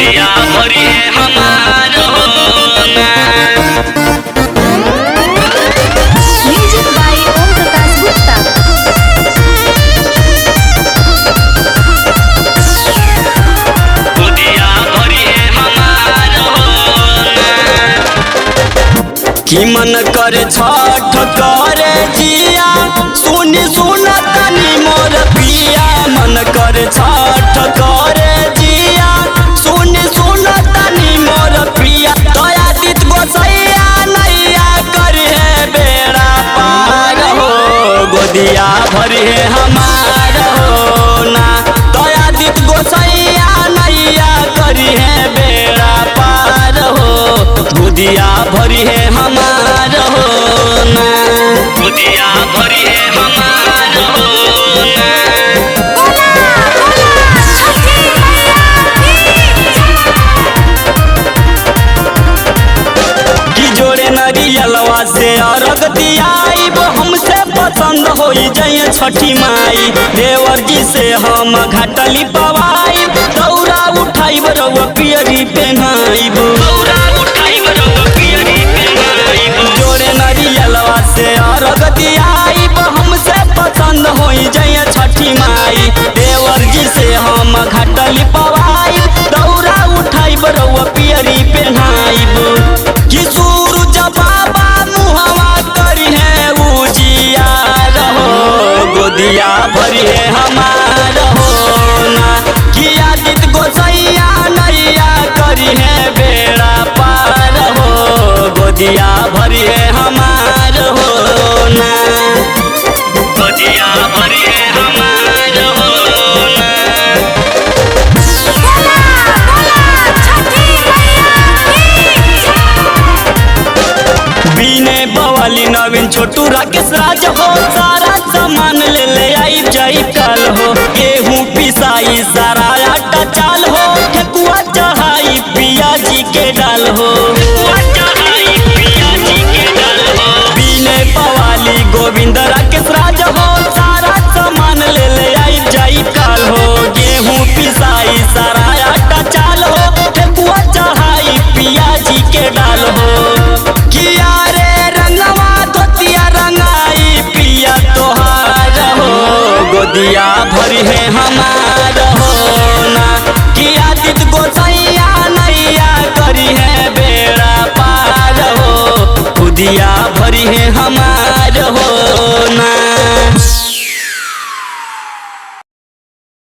गोदिया भरी है हमार होना। Music by Om Prakash Gupta. गोदिया भरी है हमार होना। कि मन करे छठ करे जिया सुनी सुन तनी मोर पिया। मन करे छठ करे जिया सुनी सुन तनी मोर पिया। दया दित गोसैया नैया करे बेड़ा पार हो। गोदिया भरी है हमार होना। दया दित गोसैया नैया करी है बेड़ा पार हो। गोदिया भरी है हमार होना। गोदिया भरी है हमार होना। कि जोड़े नरियलवा से अर्घ दियाइब हमसे पसंद होई जाए छठी माई। देवर जी से हम घाटली पवाइब दौरा उठाइब रउआ पियरी पहनाइब। जोड़े नरियलवा से अर्घ दियाइब हमसे पसंद होई जाए छठी माई। देवर जी से हम घाटली पवाइब दौरा उठाइब रउआ पियरी पहनाइब। कि सूरज बाबा मुहवा करी है उजिया रहो। गोदिया भरी है हमार होना। कि आदित गोसैया नैया करी है बेड़ा पार हो। गोदिया भरी है हमार होना। गोदिया भरी है हमार होना। बीने बवाली नवीन छोटू राकेश राज हो। सारा सामान ले ले आई जाई कल हो। गेहूँ पिसाई सारा आटा चाल हो। ठेकुआ चढ़ाई पिया जी के डाल हो। बीने बवाली गोविंद राकेश राज हो। सारा सामान ले ले आई जाई कल हो। गेहूँ पिसाई सारा आटा चाल हो। ठेकुआ चढ़ाई पिया जी के डाल हो। किया रे रंगवा धोतिया रंगाई पिया तोहार हो। गोदिया भरी है हमार होना। किया दित गोसैया नैया करी है बेड़ा पार हो। गोदिया भरी है हमार